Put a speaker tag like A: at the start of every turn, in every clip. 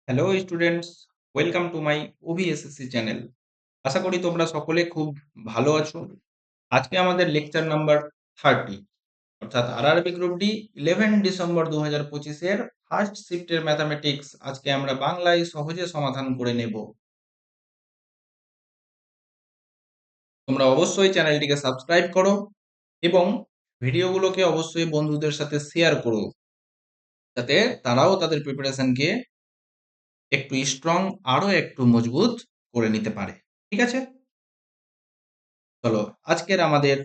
A: Hello students, welcome to my OVSSC channel. আশা করি তোমরা সকলে খুব ভালো আছো। আজকে আমাদের লেকচার নাম্বার 30, অর্থাৎ আরআরবি গ্রুপ ডি 11 ডিসেম্বর 2025-এর ফার্স্ট শিফটের ম্যাথামেটিক্স আজকে আমরা বাংলায় সহজে সমাধান করে নেব। তোমরা অবশ্যই চ্যানেলটিকে সাবস্ক্রাইব করো এবং ভিডিওগুলোকে অবশ্যই বন্ধুদের সাথে শেয়ার করো, যাতে তারাও তাদের প্রিপারেশনকে একটু স্ট্রং, আরো একটু মজবুত করে নিতে পারে। ঠিক আছে, চলো আজকের আমাদের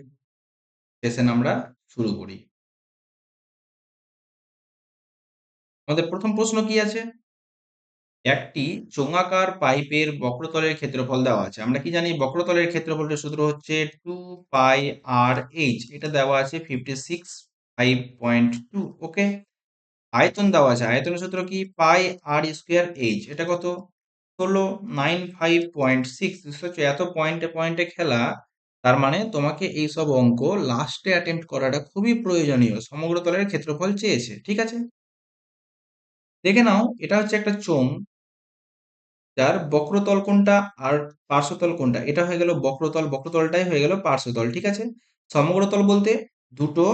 A: সেশন আমরা শুরু করি। আমাদের প্রথম প্রশ্ন কি আছে? একটি চোঙাকার পাইপের বক্রতলের ক্ষেত্রফল দেওয়া আছে। আমরা কি জানি? বক্রতলের ক্ষেত্রফলের সূত্র হচ্ছে 2πr/h। এটা দেওয়া আছে 56.5.2। ওকে, আয়তন দেওয়া আছে। আয়তনের সূত্র কি? πr²h। এটা কত? 1695.6। এত পয়েন্টে পয়েন্টে খেলা, তার মানে তোমাকে এইসব অঙ্ক লাস্টে অ্যাটেম্প্ট করাটা খুবই প্রয়োজনীয়। সমগ্রতলের ক্ষেত্রফল চেয়েছে, ঠিক আছে? দেখে নাও, এটা হচ্ছে একটা চোঙ, যার বক্রতল কোনটা আর পার্শ্বতল কোনটা। এটা হয়ে গেল বক্রতল, বক্রতলটাই হয়ে গেল পার্শ্বতল, ঠিক আছে? সমগ্রতল বলতে দুটো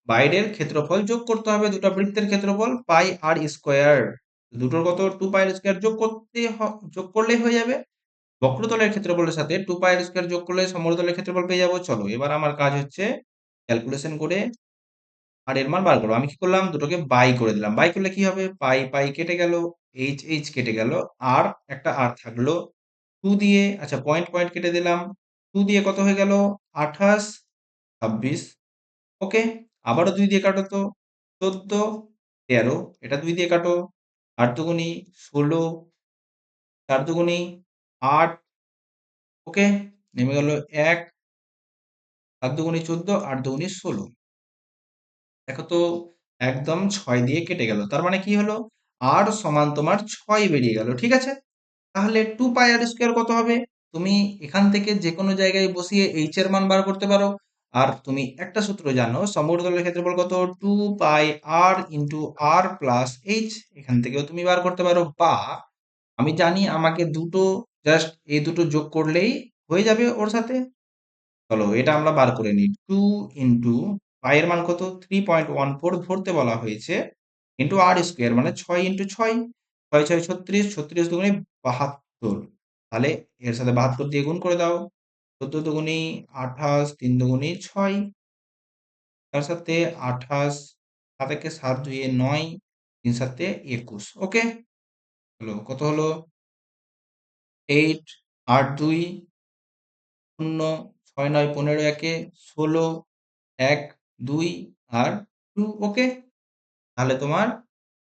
A: বাইরের ক্ষেত্রফল যোগ করতে হবে, দুটো বৃত্তের ক্ষেত্রফল πr²। দুটোর কত? 2πr² যোগ করলেই হয়ে যাবে। বক্রতলের ক্ষেত্রফলের সাথে 2πr² যোগ করলে সমগ্রতলের ক্ষেত্রফল পেয়ে যাবো। চলো এবার আমার কাজ হচ্ছে ক্যালকুলেশন করে আর এর মান বার করবো। আমি কি করলাম? দুটোকে বাই করে দিলাম। বাই করলে কি হবে? পাই পাই কেটে গেল, এইচ এইচ কেটে গেল, আর একটা আর থাকলো 2 দিয়ে। আচ্ছা, পয়েন্ট পয়েন্ট কেটে দিলাম। 2 দিয়ে কত হয়ে গেল? 28, 26। ওকে, আবারও 2 দিয়ে কাটো তো, 14, 13। এটা 2 দিয়ে কাটো, 8 দুগুনি 16, 4 দুগুনি 8। ওকে, নেমে গেল 1, 7 দুগুনি 14, 8 দুগুনি 16। দেখো তো, একদম 6 দিয়ে কেটে গেল। তার মানে কি হলো? আর সমান তোমার 6 বেরিয়ে গেল, ঠিক আছে? তাহলে 2πr² কত হবে? তুমি এখান থেকে যে কোনো জায়গায় বসিয়ে এইচ এর মান বার করতে পারো। আর তুমি একটা সূত্র জানো, সমগ্রতলের ক্ষেত্রফল কত? 2πr/r+h। এখান থেকেও তুমি বার করতে পারো, বা আমি জানি আমাকে দুটো, জাস্ট এই দুটো যোগ করলেই হয়ে যাবে ওর সাথে। চলো এটা আমরা বার করে নিই। 2 ইন্টু পাই এর মান কত? 3.14 ধরতে বলা হয়েছে, ইন্টু r² মানে 6 ইন্টু 6, 6 6 36, 36 দুগুণে 72। তাহলে এর সাথে 72 দিয়ে গুণ করে দাও। 14 দুগুণি 28, 3 দুগুণি 6, তার সাথে 28, 7 একে 7 2 9, 3 7 21। ওকে, হলো কত হলো? 8, 8 2 0, 6 9 15, একে 16, 1 2 আর 2। ওকে, তাহলে তোমার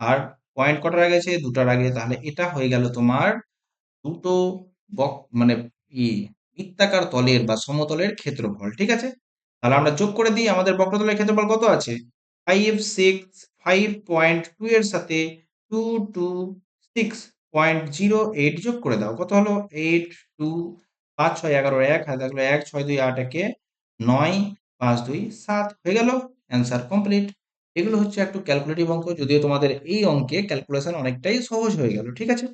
A: আর পয়েন্ট কটার আগে আছে? দুটার আগে। তাহলে এটা হয়ে গেল তোমার দুটো মানে ই বৃত্তাকার তলের বা সমতলের ক্ষেত্রফল, ঠিক আছে? তাহলে আমরা যোগ করে দিই। আমাদের বক্রতলের ক্ষেত্রফল কত আছে? 565.2 এর সাথে 226.08 যোগ করে দাও। কত হলো? 8 2 5 6 11 1, হাতে থাকলো 1 6 2 8 একে 9 5 2 7 হয়ে গেল। Answer complete. এগুলো হচ্ছে একটু ক্যালকুলেটিভ অঙ্ক, যদিও তোমাদের এই অঙ্কে ক্যালকুলেশন অনেকটাই সহজ হয়ে গেল, ঠিক আছে?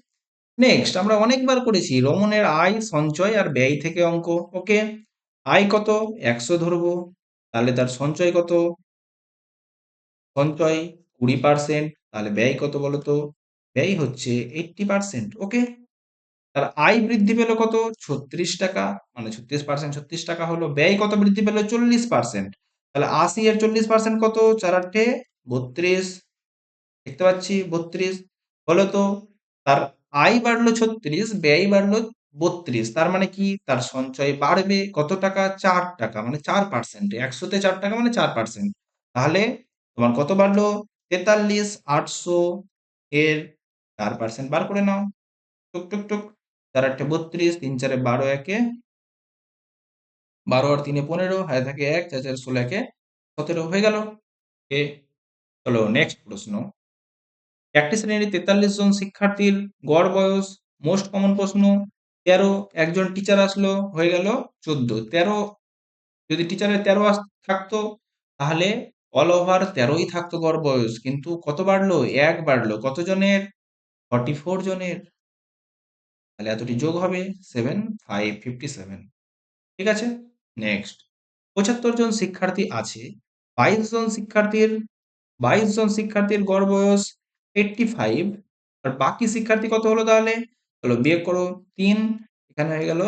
A: নেক্সট আমরা অনেকবার করেছি রমনের আয়, সঞ্চয় আর ব্যয় থেকে অঙ্ক। ওকে, আয় কত? 100 ধরবো। তাহলে তার সঞ্চয় কত? সঞ্চয় 20%। তাহলে ব্যয় কত বলো তো? ব্যয় হচ্ছে 80%। ওকে, তার আয় বৃদ্ধি পেল কত? 36 টাকা, মানে 36%, 36 টাকা হলো। ব্যয় কত বৃদ্ধি পেল? 40%। তাহলে 80 এর 40% কত? 4 8 32। দেখতে পাচ্ছি 32 হলো তো। তার আয় বাড়লো 36, ব্যয় বাড়লো 32। তার মানে কি? তার সঞ্চয় বাড়বে কত টাকা? 4 টাকা, মানে 4%। 100-তে 4 টাকা মানে 4%। তাহলে তোমার কত বাড়লো? 43 800 এর 4% বার করে নাও। টুক টুক টুক, 4 8 32, 3 4 12, একে 12 আর 3 15, হাতে থাকে 1, 4 4 16, একে 17 হয়ে গেল। এ চলো নেক্সট প্রশ্ন। একটি শ্রেণীর 43 জন শিক্ষার্থীর গড় বয়স। মোস্ট কমন প্রশ্ন। 13, একজন টিচার আসলো, হয়ে গেল 14। 13, যদি টিচারের 13 থাকতো, তাহলে অল ওভার 13ই থাকতো গড় বয়স, কিন্তু কত বাড়লো? 1 বাড়লো। কতজনের? 44 জনের, তাহলে এতটি যোগ হবে 7, 5, 57। ঠিক আছে? নেক্সট 75 জন শিক্ষার্থী আছে। 22 জন শিক্ষার্থীর 22 জন শিক্ষার্থীর গড় বয়স 85, আর বাকি শিক্ষার্থী কত হলো তাহলে? চলো বিয়োগ করো 3, এখানে হয়ে গেল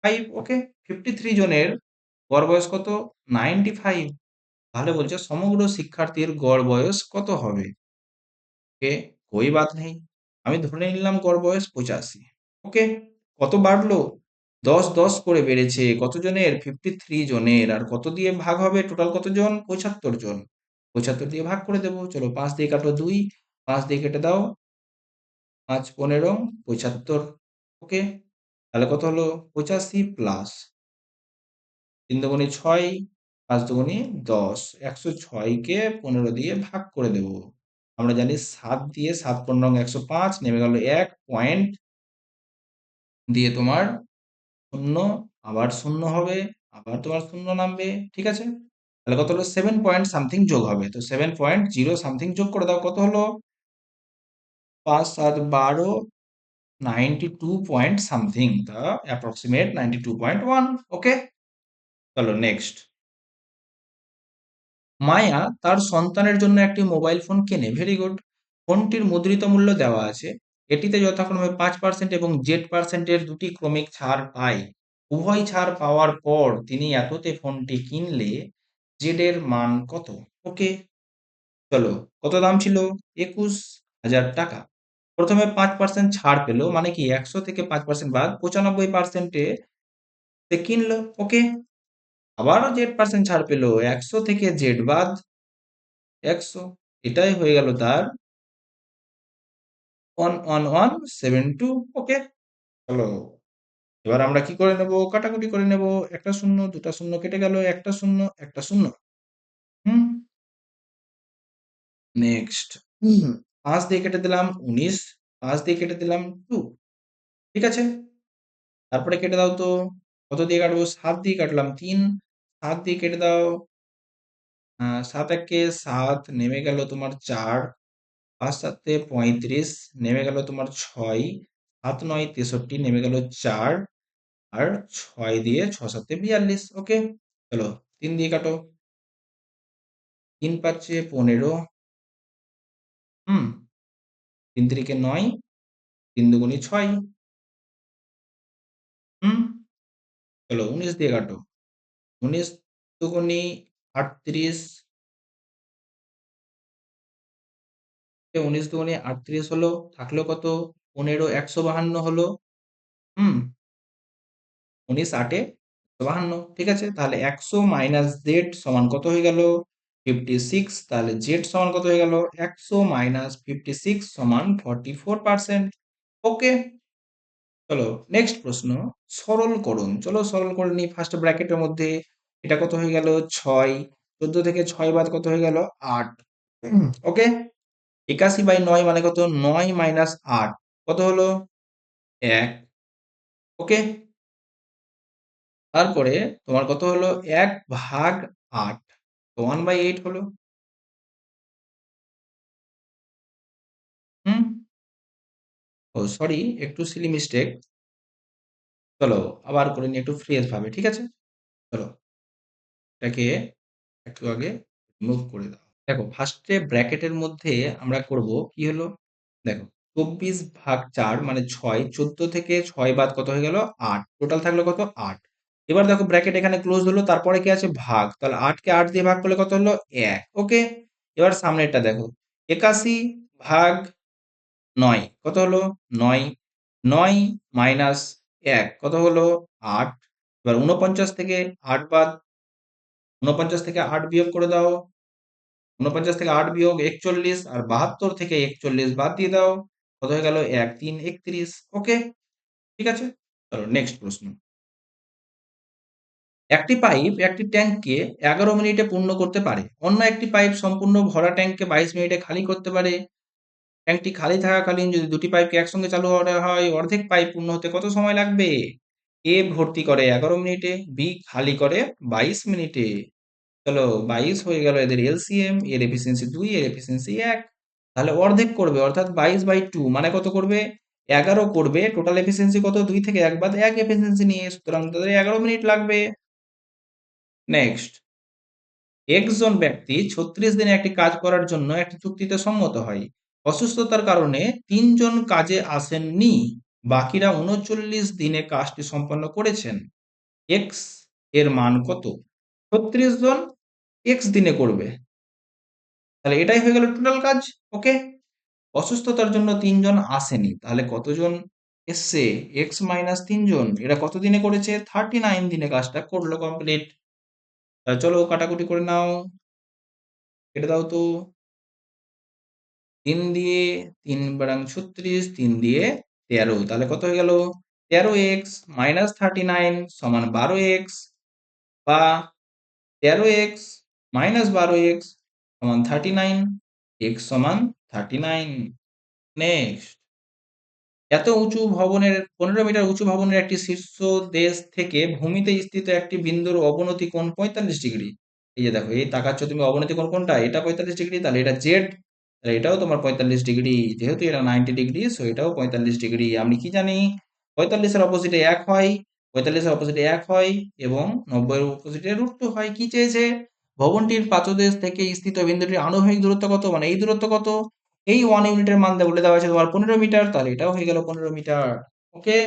A: 5। ওকে, 53 জনের গড় বয়স কত? 95। তাহলে বলছে সমগ্র শিক্ষার্থীর গড় বয়স কত হবে? ওকে, कोई बात नहीं, আমি ধরে নিলাম গড় বয়স 85। ওকে, কত বাড়লো? 10 10 করে বেড়েছে কত জনের? 53 জনের। আর কত দিয়ে ভাগ হবে? টোটাল কতজন? 75 জন। 75 দিয়ে ভাগ করে দেবো। চলো 5 দিয়ে কাটো 2, 5 দিয়ে কেটে দাও 5 15 75। ওকে, তাহলে কত হলো? 85 প্লাস 3 দুগুণে 6, 5 দুগুণে 10, 106 কে 15 দিয়ে ভাগ করে দেব। আমরা জানি 7 দিয়ে 7 15 105, নেমে গেল 1 পয়েন্ট দিয়ে তোমার শূন্য, আবার শূন্য হবে, আবার তোমার শূন্য নামবে। ঠিক আছে, তাহলে কত হলো? 7 পয়েন্ট সামথিং যোগ হবে। তো 7.0 সামথিং যোগ করে দাও, কত হলো? 5 7 12, 92 পয়েন্ট সামথিং, the approximate 92.1। ওকে, চলো নেক্সট। মায়া তার সন্তানের জন্য একটি মোবাইল ফোন কেনে। Very good. ফোনটির মুদ্রিত মূল্য দেওয়া আছে। এটিতে যথাক্রমে 5% এবং Z% দুটি ক্রমিক ছাড় পায়। উভয় ছাড় পাওয়ার পর তিনি এততে ফোনটি কিনলে জেড এর মান কত? ওকে, চলো কত দাম ছিল? 21,000 টাকা। প্রথমে 5% ছাড় পেলো, মানে কি 100 থেকে 5% বাদ 95%-এ সে কিনলো। ওকে, আবার Z% ছাড় পেলো, 100 থেকে জেড বাদ 100, এটাই হয়ে গেল তার 11172। ওকে, চলো এবার আমরা কি করে নেব? কাটাকুটি করে নেব। একটা শূন্য, দুটা শূন্য কেটে গেল, একটা শূন্য, একটা শূন্য। হুম, নেক্সট 5 দিয়ে কেটে দিলাম 19, 5 দিয়ে কেটে দিলাম 2। ঠিক আছে, তারপরে কেটে দাও তো। কত দিয়ে কাটবো? 7 দিয়ে কাটলাম 3, 7 দিয়ে কেটে দাও। 7 একে 7, নেমে গেল তোমার 4, 5 7 35, নেমে গেল তোমার 6, 7 9 63, নেমে গেল 4, আর 6 দিয়ে 6 7 42। ওকে, চলো 3 দিয়ে কাটো। 3 5 15, 3 3 9, 3 দুগুণে 6। হুম, চলো 19 দিয়ে কাটো। 19 দুগুণে 38, 19 দুগুণে 38 হলো, থাকলো কত? 15 152 হলো। হুম, 19 8 152। ঠিক আছে, তাহলে 100 মাইনাস জেড সমান কত হয়ে গেল? 56। তাহলে জেড সমান কত হয়ে গেল? 100 মাইনাস 56 সমান 44%। ওকে, চলো নেক্সট প্রশ্ন। সরলকরণ, চলো সরল করে নিই। ফার্স্ট ব্র্যাকেটের মধ্যে এটা কত হয়ে গেল? 6। 14 থেকে 6 বাদ কত হয়ে গেল? 8। ওকে, 81/9 মানে কত? 9 মাইনাস 8 কত হলো? 1। ওকে, তারপরে তোমার কত হলো? 1/8, তো 1/8 হলো। হুম, ও সরি, একটু সিলি মিস্টেক। চলো আবার করে নিই একটু ফ্রেশ ভাবে। ঠিক আছে, চলো এটাকে একটু আগে মুভ করে দাও। দেখো ফার্স্টে ব্র্যাকেটের মধ্যে আমরা করব কি হলো? দেখো 24/4 মানে 6, 14 থেকে 6 বাদ কত হয়ে গেল? 8, টোটাল থাকলো কত? 8। এবার দেখো ব্র্যাকেট এখানে ক্লোজ হলো, তারপরে কি আছে? ভাগ। তাহলে 8 কে 8 দিয়ে ভাগ করলে কত হলো? 1। ওকে, এবার সামনেরটা দেখো, 81/9 কত হলো? 9। 9 মাইনাস 1 কত হলো? 8। এবার 49 থেকে 8 বাদ, 49 থেকে 8 বিয়োগ করে দাও। 49 থেকে 8 বিয়োগ 41, আর 72 থেকে 41 বাদ দিয়ে দাও। কত হয়ে গেল? 1 3 31। ওকে, ঠিক আছে, চলো নেক্সট প্রশ্ন। একটি পাইপ একটি ট্যাঙ্ককে 11 মিনিটে পূর্ণ করতে পারে। অন্য একটি পাইপ সম্পূর্ণ ভরা ট্যাঙ্ককে 22 মিনিটে খালি করতে পারে। ট্যাঙ্কটি খালি থাকাকালীন যদি দুটি পাইপকে একসঙ্গে চালু করা হয়, অর্ধেক পাইপ পূর্ণ হতে কত সময় লাগবে? এ ভর্তি করে 11 মিনিটে, বি খালি করে 22 মিনিটে। চলো 22 হয়ে গেল এদের এলসিএম, এর এফিসিয়েন্সি 2, এর এফিসিয়েন্সি 1। তাহলে অর্ধেক করবে, অর্থাৎ 22/2 মানে কত করবে? 11 করবে। টোটাল এফিসিয়েন্সি কত? 2 থেকে 1 বাদ 1 এফিসিয়েন্সি নিয়ে, সুতরাং তাদের 11 মিনিট লাগবে। নেক্সট, এক্স জন ব্যক্তি 36 দিনে একটি কাজ করার জন্য একটি চুক্তিতে সম্মত হয়। অসুস্থতার কারণে 3 জন কাজে আসেননি, বাকিরা 39 দিনে কাজটি সম্পন্ন করেছেন। এক্স এর মান কত? 36 জন এক্স দিনে করবে, তাহলে এটাই হয়ে গেল টোটাল কাজ। ওকে, অসুস্থতার জন্য 3 জন আসেনি, তাহলে কতজন এসছে? এক্স মাইনাস 3 জন, এরা কত দিনে করেছে? 39 দিনে কাজটা করলো কমপ্লিট। চলো কাটাকুটি করে নাও, কেটে দাও তো। 3 দিয়ে 3 বারাং 36, 3 দিয়ে 13, তাহলে কত হয়ে গেল? 13x মাইনাস 39 সমান 12x, বা 13x মাইনাস 12x সমান 39, x সমান 39। নেক্সট, এত উঁচু ভবনের 15 মিটার উঁচু ভবনের একটি শীর্ষ দেশ থেকে ভূমিতে স্থিত একটি বিন্দুর অবনতি কোণ 45 ডিগ্রি। এই যে দেখো, এই তাকাচ্ছ তুমি, অবনতি কোণ কোনটা? এটা 45 ডিগ্রি, তাহলে এটা জেড, তাহলে এটাও তোমার 45 ডিগ্রি। যেহেতু এটা 90 ডিগ্রি, সো এটাও 45 ডিগ্রি। আমি কি জানি? 45 এর অপোজিটে 1 হয়, 45 এর অপোজিটে 1 হয়, এবং 90 এর অপোজিটে √2 হয়। কি চেয়েছে? ভবনটির পাদদেশ থেকে স্থিত বিন্দুটির আনুভূমিক দূরত্ব কত, মানে এই দূরত্ব কত? এই 1 ইউনিটের মান বলে দেওয়া আছে তোমার 15 মিটার, তাহলে এটাও হয়ে গেল 15 মিটার। ওকে,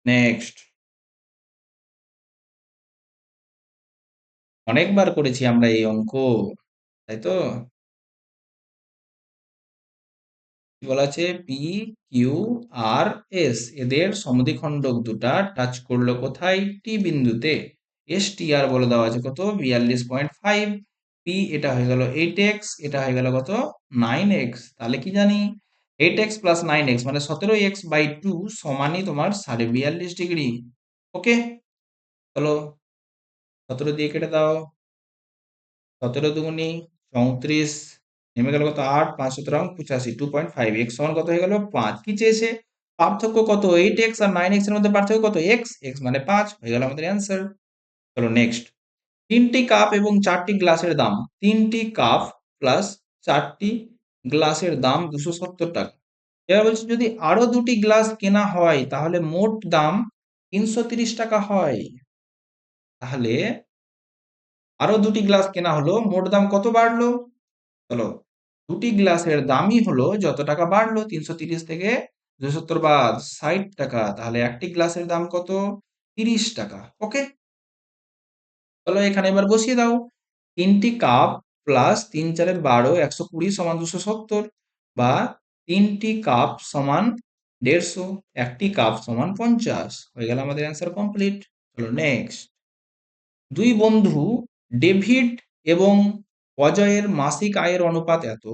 A: নেক্সট, অনেকবার করেছি আমরা এই অঙ্ক, তাই তো? কি বলা আছে? পি কিউ আর এস এদের সমদ্বিখণ্ডক দুটা টাচ করলো কোথায়? টি বিন্দুতে। এস টি আর বলে দেওয়া আছে কত? 42.5। পি এটা হয়ে গেল 8x, এটা হয়ে গেল কত? 9x। তাহলে কি জানি? 8x প্লাস 9x মানে 17x/2 সমানই তোমার 42.5 ডিগ্রি। ওকে, চলো 17 দিয়ে কেটে দাও। 17 দুগুনি 34, নেমে গেল কত? 8, 5 সুতরাং 85, 2.5। এক্স সমান কত হয়ে গেল? 5। কি চেয়েছে? পার্থক্য কত? 8x আর 9x এর মধ্যে পার্থক্য কত? এক্স, এক্স মানে 5 হয়ে গেল আমাদের অ্যান্সার। চলো নেক্সট, 3টি কাপ এবং 4টি গ্লাসের দাম, 3টি কাপ প্লাস 4টি গ্লাসের দাম 270 টাকা। এবার বলছে যদি আরো 2টি গ্লাস কেনা হয় তাহলে মোট দাম 330 টাকা হয়। তাহলে আরো 2টি গ্লাস কেনা হলো, মোট দাম কত বাড়লো? চলো, 2টি গ্লাসের দামই হলো যত টাকা বাড়লো, 330 থেকে 270 বাদ 60 টাকা, তাহলে একটি গ্লাসের দাম কত? 30 টাকা। ওকে, চলো এখানে এবার বসিয়ে দাও। 3টি কাপ প্লাস 3 4 12, 120 সমান 270, বা 3টি কাপ সমান 150, একটি কাপ সমান 50, হয়ে গেল আমাদের অ্যান্সার কমপ্লিট। চলো নেক্সট, দুই বন্ধু ডেভিড এবং অজয়ের মাসিক আয়ের অনুপাত এত,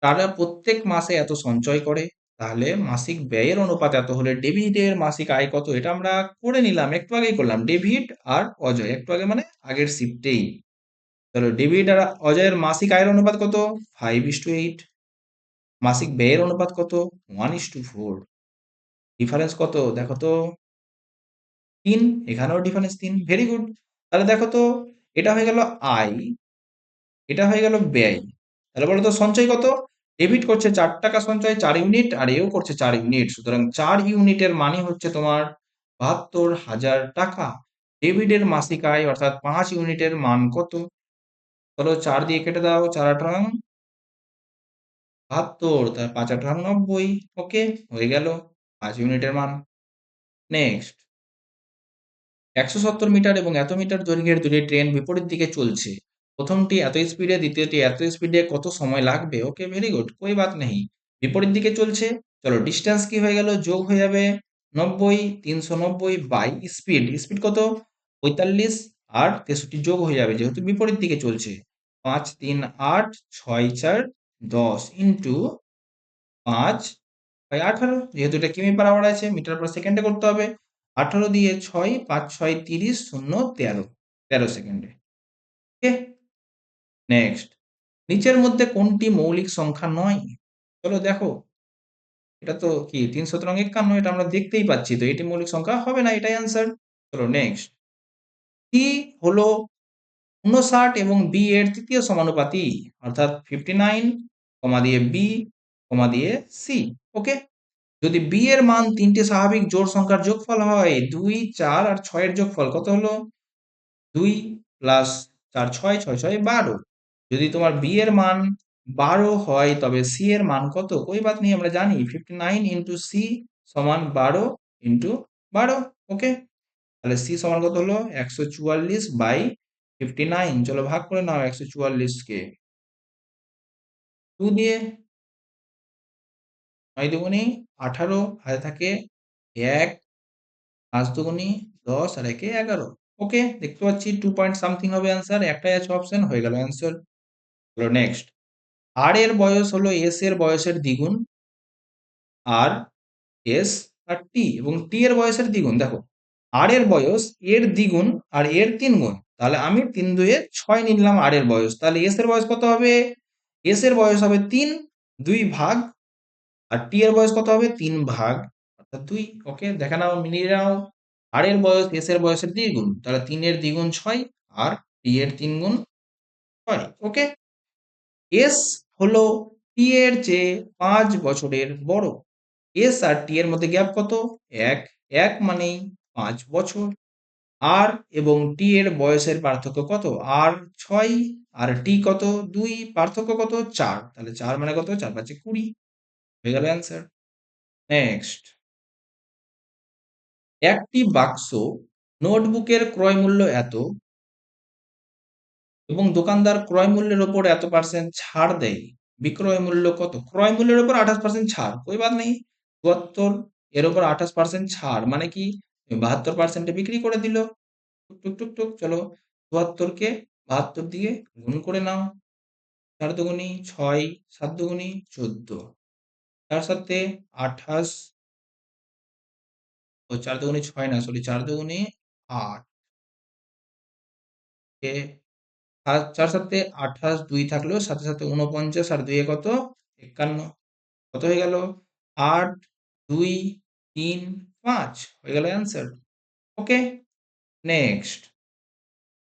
A: তারা প্রত্যেক মাসে এত সঞ্চয় করে, তাহলে মাসিক ব্যয়ের অনুপাত এত হলে ডেভিডের মাসিক আয় কত? এটা আমরা করে নিলাম, একটু আগেই করলাম, ডেভিড আর অজয়, একটু আগে মানে আগের শিফটেই। তাহলে ডেভিড আর অজয়ের মাসিক আয়ের অনুপাত কত? 5:8। মাসিক ব্যয়ের অনুপাত কত? 1:4। ডিফারেন্স কত দেখো তো? 3, এখানেও ডিফারেন্স 3। Very good. তাহলে দেখো তো, এটা হয়ে গেল আয়, এটা হয়ে গেল ব্যয়। তাহলে বলো তো সঞ্চয় কত? ডেবিট করছে 4 টাকা সঞ্চয়, 4 ইউনিট, আর এও করছে 4 ইউনিট, সুতরাং 4 ইউনিটের মানই হচ্ছে তোমার 72,000 টাকা। ডেবিটের মাসিক আয় অর্থাৎ 5 ইউনিটের মান কত? চলো 4 দিয়ে কেটে দাও, 4 আঠাং 72, তার 5 আঠাং 90। ওকে, হয়ে গেল 5 ইউনিটের মান। নেক্সট, 170 মিটার এবং এত মিটার দৈর্ঘ্যের দুটি ট্রেন বিপরীত দিকে চলছে। প্রথমটি এত স্পিডে, দ্বিতীয়টি এত স্পিডে, কত সময় লাগবে? ওকে, ভেরি গুড, কোই বাত নেই। বিপরীত দিকে চলছে, চলো ডিস্টেন্স কি হয়ে গেল? যোগ হয়ে যাবে 90, 390 বাই স্পিড, স্পিড কত? 45, আর 63 যোগ হয়ে যাবে যেহেতু বিপরীত দিকে চলছে। 5 3 8, 6 4 10 ইন্টু 5 ভাই 18, যেহেতু এটা কিমি পার আওয়ার আছে, মিটার পার সেকেন্ডে করতে হবে। 18 দিয়ে 6, 5 6 30, 0 13, 13 সেকেন্ডে। ওকে, নেক্সট, নিচের মধ্যে কোনটি মৌলিক সংখ্যা নয়? চলো দেখো, এটা তো কি 3 সুতরাং 51, এটা আমরা দেখতেই পাচ্ছি, তো এটি মৌলিক সংখ্যা হবে না, এটাই অ্যান্সার। চলো নেক্সট, কি হলো 59 এবং বি এর তৃতীয় সমানুপাতি, অর্থাৎ 59 কমা দিয়ে বি, কমা দিয়ে সি। ওকে, যদি বি এর মান তিনটে স্বাভাবিক জোড় সংখ্যার যোগফল হয়, 2, 4 আর 6 এর যোগফল কত হলো? 2 প্লাস 4, 6, 6, 6, 12। যদি তোমার বি এর মান 12 হয়, তবে সি এর মান কত? কোই বাত নেই, আমরা জানি 59 ইন্টু সি সমান 12 ইন্টু 12। ওকে, তাহলে সি সমান কত হলো? 144/59। চলো ভাগ করে নাও 144 কে 2 দিয়ে। 9 দুগুণে 18, হাতে থাকে 1, 5 দুগুণে 10 আর 1 11। ওকে, দেখতে পাচ্ছি 2 পয়েন্ট সামথিং হবে অ্যান্সার, একটাই আছে অপশন, হয়ে গেল অ্যান্সার। চলো নেক্সট। আর এর বয়স হলো এস এর বয়সের দ্বিগুণ। আর এস আর টি, এবং টি এর বয়সের দ্বিগুণ। দেখো, আর এর বয়স এর দ্বিগুণ আর এর 3 গুণ, তাহলে আমি 3 দুয়ে 6 নিলাম আর এর বয়স, তাহলে এস এর বয়স কত হবে? এস এর বয়স হবে 3, 2 ভাগ, আর টি এর বয়স কত হবে? 3 ভাগ, অর্থাৎ 2। ওকে, দেখে নাও, মিলিয়ে নাও। আর এর বয়স এস এর বয়সের দ্বিগুণ, তাহলে 3 এর দ্বিগুণ 6, আর টি এর 3 গুণ 6। ওকে, এস হলো টি এর চেয়ে 5 বছরের বড়। এস আর টি এর মধ্যে গ্যাপ কত? 1, 1 মানেই 5 বছর। আর এবং টি এর বয়সের পার্থক্য কত? আর 6, আর টি কত? 2, পার্থক্য কত? 4, তাহলে 4 মানে কত? 4 5 20, হয়ে গেল অ্যান্সার। নেক্সট। একটি বাক্স নোটবুকের ক্রয় মূল্য এত, এবং দোকানদার ক্রয় মূল্যের ওপর এত% ছাড় দেয়, বিক্রয় মূল্য কত? ক্রয় মূল্যের ওপর 28% ছাড়, কোই বাত নেই। 72 এর ওপর 28% ছাড় মানে কি? 72% বিক্রি করে দিল। টুক টুক টুক টুক, চলো 72 কে 72 দিয়ে গুণ করে নাও। 4 দুগুণি 6, 7 দুগুণি 14, 4 সাথে 28, ও 4 দুগুণি 6 না, সরি, 4 দুগুণি 8, কে 4 সাথে 28, 2 থাকলেও সাথে সাথে 49, আর 2 এ কত? 51, কত হয়ে গেল? 8, 2, 3, 5, হয়ে গেল অ্যান্সার। ওকে, নেক্সট।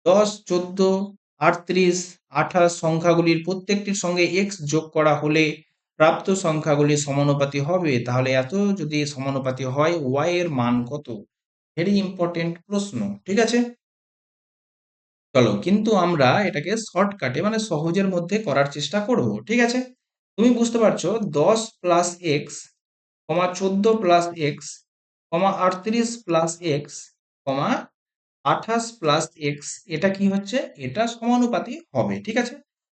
A: 10, 14, 38, 28 সংখ্যাগুলির প্রত্যেকটির সঙ্গে এক্স যোগ করা হলে প্রাপ্ত সংখ্যাগুলি সমানুপাতি হবে, তাহলে এত যদি সমানুপাতি হয়, ওয়াই এর মান কত? ভেরি ইম্পর্টেন্ট প্রশ্ন, ঠিক আছে। চলো, কিন্তু আমরা এটাকে শর্টকাটে মানে সহজের মধ্যে করার চেষ্টা করব, ঠিক আছে। তুমি বুঝতে পারছো 10 প্লাস এক্স, কমা 14 প্লাস এক্স, কমা 38 প্লাস এক্স, কমা 28 প্লাস এক্স, এটা কি হচ্ছে? এটা সমানুপাতি হবে, ঠিক আছে।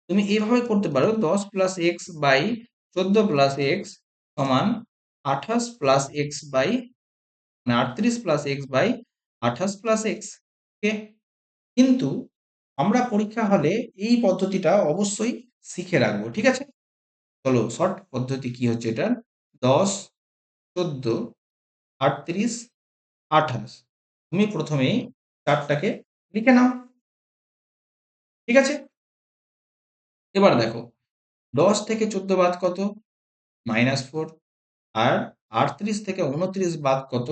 A: তুমি এইভাবে করতে পারো, 10 plus X by 14 plus X সমান 28 প্লাস এক্স বাই, মানে 38 plus X by 28 plus X. Okay, কিন্তু আমরা পরীক্ষা হলে এই পদ্ধতিটা অবশ্যই শিখে রাখবো, ঠিক আছে। চলো, শর্ট পদ্ধতি কি হচ্ছে এটা? 10, 14, 38, 28, তুমি প্রথমে চারটাকে লিখে নাও, ঠিক আছে। এবার দেখো, 10 থেকে 14 বাদ কত? -4। আর 38 থেকে 29 বাদ কত?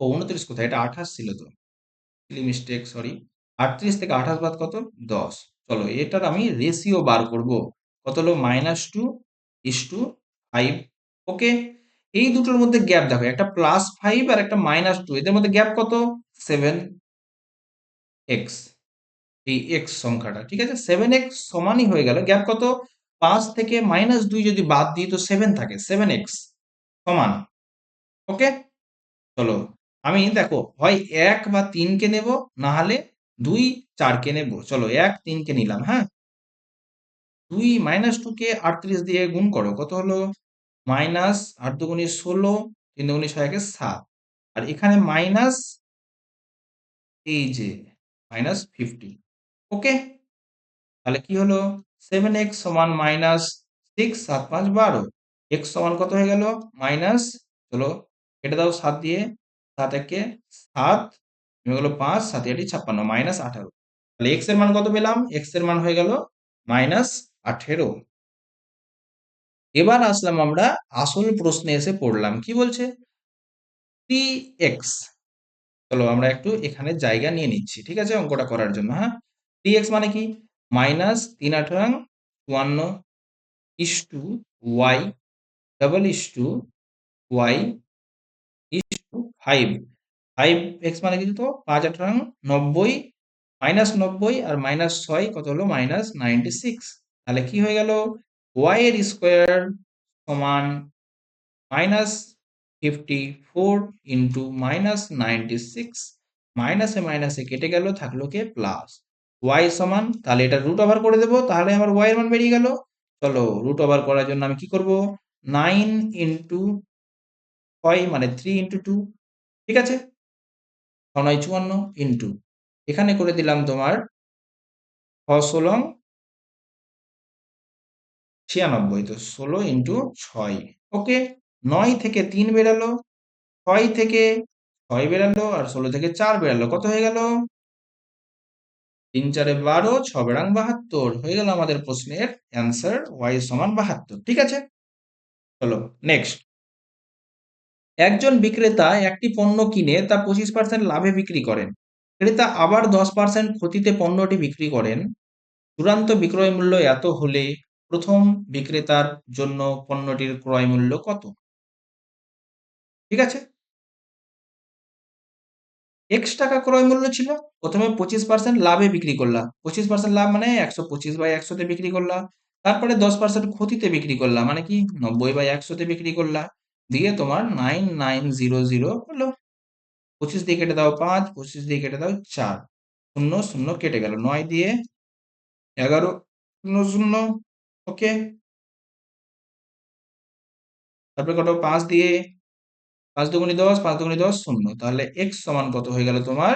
A: ও 29 কোথায়? এটা 28 ছিল তো, মিস্টেক, সরি। 38 থেকে 28 বাদ কত? 10। চলো, এটার আমি রেশিও বার করব। কত হলো? -2:5। ওকে, এই দুটোর মধ্যে গ্যাপ দেখো, একটা +5 আর একটা -2, এদের মধ্যে গ্যাপ কত? 7x। এই এক্স সংখ্যাটা, ঠিক আছে, 7x সমানই হয়ে গেল, গ্যাপ কত? 5 থেকে -2 যদি বাদ দিই তো 7 থাকে, 7x সমান। ওকে, চলো, আমি দেখো হয় 1 বা 3 কে নেব, না হলে 2, 4 কে নেব। চলো, 1, 3 কে নিলাম, হ্যাঁ। 2 -2 কে 38 দিয়ে গুণ করো, কত হলো? -8 দুগুণে 16, 3 দুগুণে 6, একে 7, আর এখানে মাইনাস, এই যে -50। ওকে, তাহলে কি হলো? 7x সমান -6, 7 5 12, x সমান কত হয়ে গেল? মাইনাস, চলো কেটে দাও 7 দিয়ে, 7 একে 7, হয়ে গেল 5, 7 8 56, -18। তাহলে x এর মান কত পেলাম? x এর মান হয়ে গেল -18। এবার আসলাম আমরা আসল প্রশ্নে এসে পড়লাম, কি বলছে? 3x, চলো আমরা একটু এখানে জায়গা নিয়ে নিচ্ছি, ঠিক আছে, অঙ্কটা করার জন্য, হ্যাঁ। 3x মানে কি? -3 8 54, is to Y double is to Y is to 5। 5x মানে কিন্তু 5 8 90, -90 আর -6 কত হলো? -96। তাহলে কি হয়ে গেল? y এর স্কয়ার সমান -54 ইন্টু -96, মাইনাসে মাইনাসে কেটে গেল, থাকলো কে প্লাস। y সমান, তাহলে এটা রুট ওভার করে দেবো, তাহলে আমার y এর মান বেরিয়ে গেল। চলো রুট ওভার করার জন্য আমি কি করব? 9 ইন্টু 6 মানে 3 ইন্টু 2, ঠিক আছে? 6 9 54 ইন্টু এখানে করে দিলাম তোমার 6 16 96, তো 16 ইন্টু 6। ওকে, 9 থেকে 3 বেরালো, 6 থেকে 6 বেরালো, আর 16 থেকে 4 বেরালো, কত হয়ে গেল? 3 4 12, 6 বেরাং 72 হয়ে গেল আমাদের প্রশ্নের অ্যান্সার y সমান 72। ঠিক আছে, চলো নেক্সট। একজন বিক্রেতা একটি পণ্য কিনে তা 25% লাভে বিক্রি করেন, ক্রেতা আবার 10% ক্ষতিতে পণ্যটি বিক্রি করেন। চূড়ান্ত বিক্রয় মূল্য এত হলে প্রথম বিক্রেতার জন্য পণ্যটির ক্রয় মূল্য কত? ঠিক আছে, এক্স টাকা ক্রয় মূল্য ছিল, প্রথমে 25% লাভে বিক্রি করলা, 25% লাভ মানে 125/100 তে বিক্রি করলা, তারপরে 10% ক্ষতিতে বিক্রি করলা মানে কি 90/100 তে বিক্রি করলা, দিয়ে তোমার 9900 হলো। 25 দিয়ে কেটে দাও 5, 25 দিয়ে কেটে দাও 4, শূন্য শূন্য কেটে গেল, 9 দিয়ে 11 শূন্য শূন্য, ওকে, তারপরে কত 5 দিয়ে 5 দুগুণে 10, 5 দুগুণে 10 শূন্য, তাহলে এক্স সমান কত হয়ে গেল তোমার?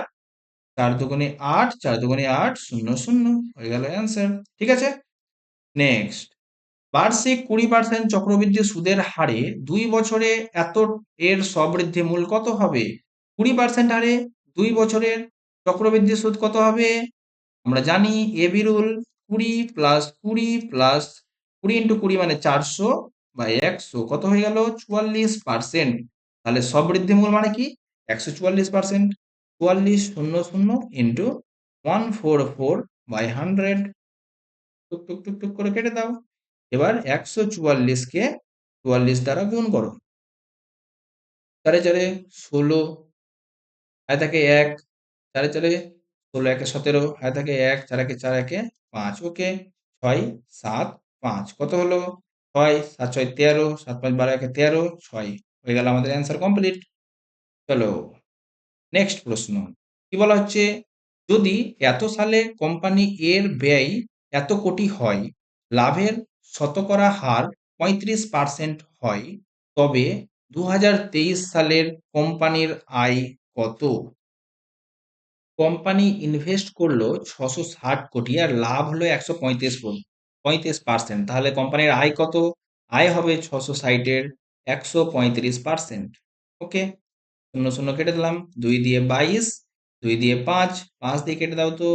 A: 4 দুগুণে 8, 4 দুগুণে 8 শূন্য শূন্য হয়ে গেল অ্যান্সার। ঠিক আছে, নেক্সট। বার্ষিক 20% চক্রবৃদ্ধি সুদের হারে 2 বছরে এত এর সবৃদ্ধি মূল কত হবে? 20% হারে 2 বছরের চক্রবৃদ্ধি সুদ কত হবে? আমরা জানি AB rule, 20 plus 20 plus 20 into 20 মানে 400 বা 100, কত হয়ে গেল? 44%। তাহলে সবৃদ্ধি মূল মানে কি? 144%। 44 শূন্য শূন্য ইন্টু 144 বাই 100, টুক টুক টুক টুক করে কেটে দাও। এবার 144 কে 44 দ্বারা গুণ করো, 4 4 16, আয় থাকে 1, 4 4 16, 1 17, আয় থাকে 1, 4 1 4 1 5, ওকে, 6 7 5 কত হলো? 6 7 6 13, 7 5 12 1 13, 6 হয়ে গেল আমাদের অ্যান্সার কমপ্লিট। চলো নেক্সট প্রশ্ন। কি বলা হচ্ছে? যদি এত সালে কোম্পানি এর ব্যয় এত কোটি হয়, লাভের শতকরা হার 35% হয়, তবে 2023 সালের কোম্পানির আয় কত? কোম্পানি ইনভেস্ট করলো 660 কোটি আর লাভ হলো 135%, তাহলে কোম্পানির আয় কত? আয় হবে 660-এর 135%। ওকে, শূন্য শূন্য কেটে দিলাম, 2 দিয়ে 22, 2 দিয়ে 5, 5 দিয়ে কেটে দাও তো,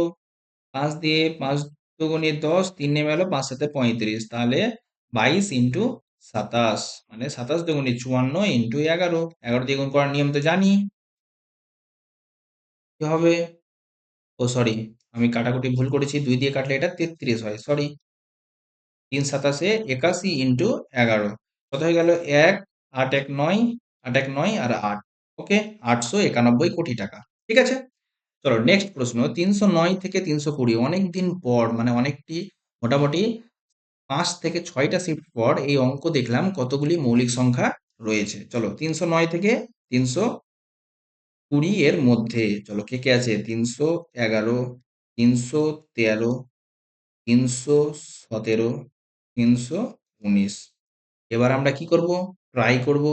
A: 5 দিয়ে 5 দুগুণে 10, 3 নেমে এলো, 5 7 35, তাহলে 22 ইন্টু 27 মানে 27 দুগুণে 54 ইন্টু 11, 11 দিয়ে গুণ করার নিয়ম তো জানি। কি হবে? ও সরি, আমি কাটাকুটি ভুল করেছি, 2 দিয়ে কাটলে এটা 33 হয়, সরি। 3 27 81 ইন্টু 11 কত হয়ে গেল? 1 8 1 9, 8 1 9 আর 8, ওকে, 891 কোটি টাকা। ঠিক আছে, চলো নেক্সট প্রশ্ন। 309 থেকে 320, অনেক দিন পর মানে অনেকটি, মোটামুটি 5 থেকে 6টা শিফট পর এই অঙ্ক দেখলাম কতগুলি মৌলিক সংখ্যা রয়েছে। চলো 309 থেকে 320 এর মধ্যে চলো কে কে আছে? 311, 313, 317, 319। এবার আমরা কি করব? ট্রাই করব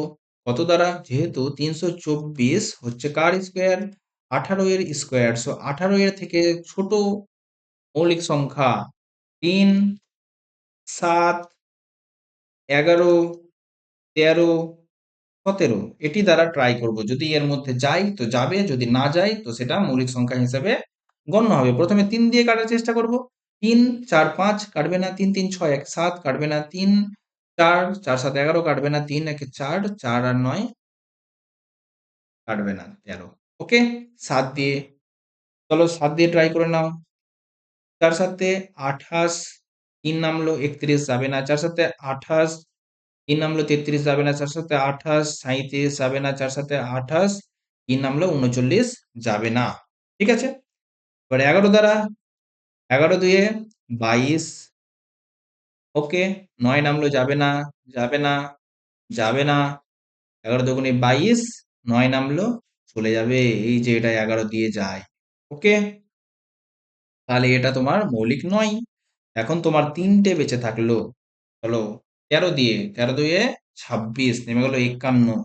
A: কত দ্বারা, যেহেতু 324 হচ্ছে কার স্কোয়ার? 18 এর স্কোয়ার, সো 18 এর থেকে ছোট মৌলিক সংখ্যা 3, 7, 11, 13, 17 এটি দ্বারা ট্রাই করব, যদি এর মধ্যে যায় তো যাবে, যদি না যায় তো সেটা মৌলিক সংখ্যা হিসেবে গণ্য হবে। প্রথমে 3 দিয়ে কাটার চেষ্টা করব, 3 4 5 কাটবে না, 3 3 6 1 7 কাটবে না, 3 4 4 7 11 কাটবে না, 3 1 4 4 আর 9 কাটবে না, 13, ওকে। 7 দিয়ে, চলো 7 দিয়ে ট্রাই করে নাও, 4 7 28, তিন নামলো 31 যাবে না, 4 7 28। তিন নামলো 33 যাবে না, 4 7 28। 37 যাবে না, 4 7 28। তিন নামলো 39 যাবে না। ঠিক আছে, এবার 11 দ্বারা 11 দুয়ে 22। ওকে, 9 নামলো যাবে না, যাবে না, যাবে না। 11 দুগুণে 22। 9 নামলো চলে যাবে, এই যে এটা 11 দিয়ে যায়। ওকে, তাহলে এটা তোমার মৌলিক নয়। এখন তোমার তিনটে বেঁচে থাকলো। চলো, 13 দুয়ে 26 নেমে গেল 51,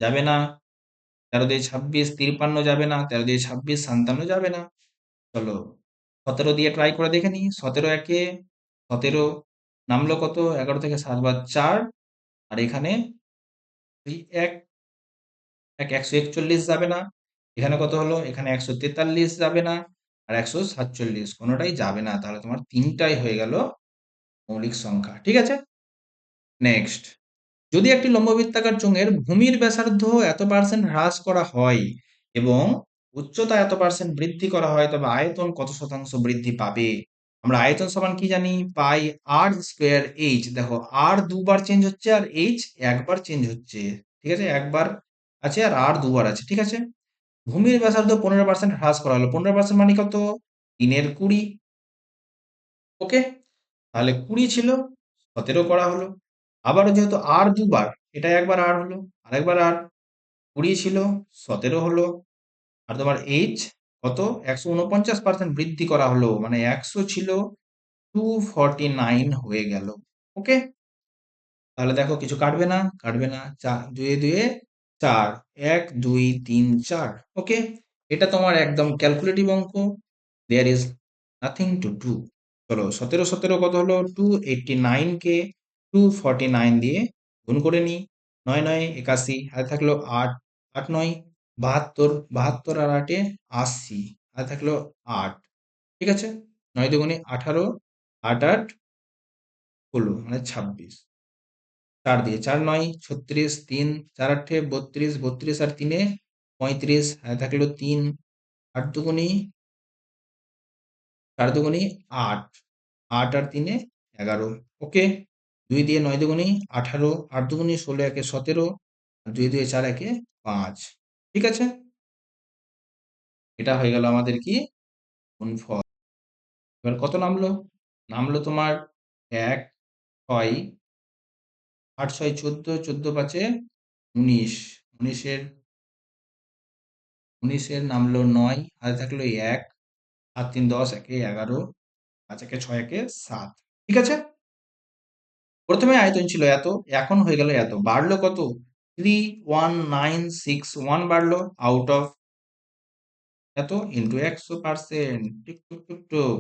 A: যাবে না। 13 দুয়ে 26 53 যাবে না, 13 দুয়ে 26 57 যাবে না। চলো, 17 দিয়ে ট্রাই করে দেখে নি। 17 নামলো কত, 11 থেকে 7 বাদ 4, আর এখানে এই এক 141 যাবে না। এখানে কত হলো, এখানে 143 যাবে না, আর 147 কোনোটাই যাবে না। তাহলে তোমার তিনটাই হয়ে গেল মৌলিক সংখ্যা। ঠিক আছে, নেক্সট। যদি একটি লম্ববৃত্তাকার চোঙের ভূমির ব্যাসার্ধ এত% হ্রাস করা হয় এবং উচ্চতা এত% বৃদ্ধি করা হয়, তবে আয়তন কত শতাংশ বৃদ্ধি পাবে? আমরা আয়তন সমান কি জানি, পাই আর স্কোয়ার এইচ। দেখো, আর দুবার চেঞ্জ হচ্ছে আর এইচ একবার চেঞ্জ হচ্ছে। ঠিক আছে, একবার আছে আর দুবার আছে। ঠিক আছে, ভূমির ব্যাসার্ধ 15% হ্রাস করা হলো। 15% মানে কত, 3/20। ওকে, তাহলে 20 ছিল, 17 করা হলো। আবারও যেহেতু আর দুবার, এটা একবার আর হলো, আরেকবার আর। 20 ছিল, 17 হলো। আর তোমার এইচ কত, 149% বৃদ্ধি করা হলো, মানে 100 ছিল 249 হয়ে গেল। ওকে, তাহলে দেখো কিছু কাটবে না, কাটবে না। 2 এ 2 4, 1 2 3 4। ওকে, এটা তোমার একদম ক্যালকুলেটিভ অঙ্ক, there is nothing to do. চলো, 17 17 কত হলো, 289 কে 249 দিয়ে গুণ করে নি। 9 9 81, আর থাকলো 8, 8 9 72, 72 আর 8 80, আর থাকলো 8। ঠিক আছে, 9 দুগুণে 18, 8 8 হলো মানে 26। 4 দিয়ে 4 9 36, 3 4 8 32, 32 আর 3 35, আর থাকলো 3। 8 দুগুণি 4 দুগুণি 8, 8 আর 3 11। ওকে, 2 দিয়ে 9 দুগুণি 18, 8 দুগুণি 16, একে 17, আর 2 2 4 একে 5। ঠিক আছে, এটা হয়ে গেল আমাদের কি গুণফল। এবার কত নামলো, নামলো তোমার 1 6, 8 6 14, 14 5 19, 19 এর নামলো 9, আর থাকলো 1, আর 3 10, একে 11, 5 একে 6, একে 7। ঠিক আছে, প্রথমে আয়তন ছিল এত, এখন হয়ে গেল এত, বাড়লো কত, 31961 বাড়লো, আউট অফ এত ইন্টু 100%। টিক টুক টুক টুক।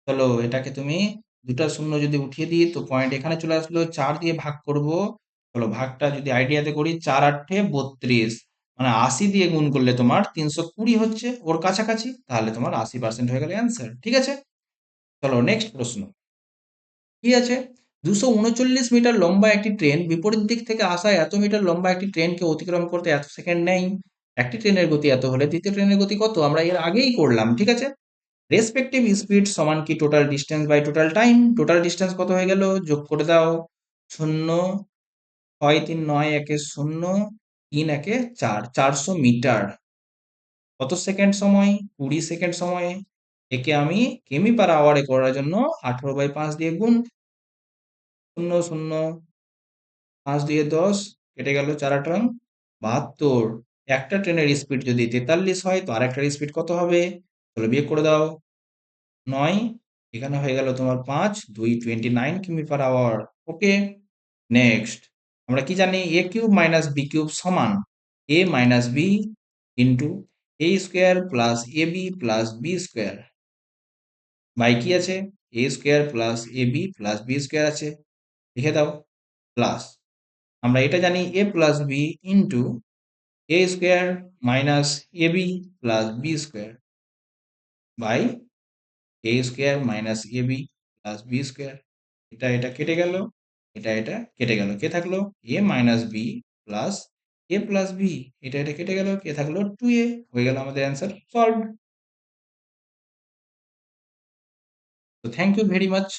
A: চলো, এটাকে তুমি দুটা শূন্য যদি উঠিয়ে দিই তো পয়েন্ট এখানে চলে আসলো। 4 দিয়ে ভাগ করব। চলো, ভাগটা যদি আইডিয়াতে করি, 4 8 32, মানে 80 দিয়ে গুণ করলে তোমার 320 হচ্ছে, ওর কাছাকাছি। তাহলে তোমার 80% হয়ে গেল অ্যান্সার। ঠিক আছে, চলো নেক্সট প্রশ্ন। কি আছে, 239 মিটার লম্বা একটি ট্রেন বিপরীত দিক থেকে আসা এত মিটার লম্বা একটি ট্রেনকে অতিক্রম করতে এত সেকেন্ড নেয়। একটি ট্রেনের গতি এত হলে দ্বিতীয় ট্রেনের গতি কত, আমরা এর আগেই করলাম। ঠিক আছে, রেসপেক্টিভ স্পিড সমান কি total distance by total time. Total distance কত হয়ে গেল, যোগ করে দাও। 0 6 3 9 একে 0, 3 একে 4, 400 মিটার। কত সেকেন্ড সময়, 20 সেকেন্ড সময়ে। একে আমি কিমি পার আওয়ারে করার জন্য 18/5 দিয়ে গুণ। 0 0 5 দিয়ে 10, কেটে গেল 4 8 72। একটা ট্রেনের স্পিড যদি 43 হয় তো আরেকটার স্পিড কত হবে, চলো বিয়োগ করে দাও। 9, এখানে হয়ে গেল তোমার 5 2 29 কিমি পার আওয়ার। ওকে, নেক্সট। আমরা কি জানি, A cube minus B cube সমান A minus B into A square plus A B plus B square by কি আছে, A square plus A B plus B square আছে, লিখে দাও। প্লাস আমরা এটা জানি, A plus B into A square minus A B plus B square by A square minus A B plus B square. এটা এটা কেটে গেল, এটা এটা কেটে গেল, কে থাকলো, এ মাইনাস বি প্লাস এ প্লাস বি। এটা এটা কেটে গেল, কে থাকলো, 2a। হয়ে গেল আমাদের অ্যান্সার সলভড। তো থ্যাংক ইউ ভেরি মাচ।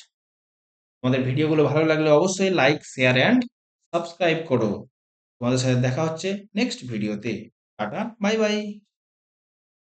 A: তোমাদের ভিডিওগুলো ভালো লাগলে অবশ্যই লাইক, শেয়ার অ্যান্ড সাবস্ক্রাইব করো। তোমাদের সাথে দেখা হচ্ছে নেক্সট ভিডিওতে। Tata, bye bye.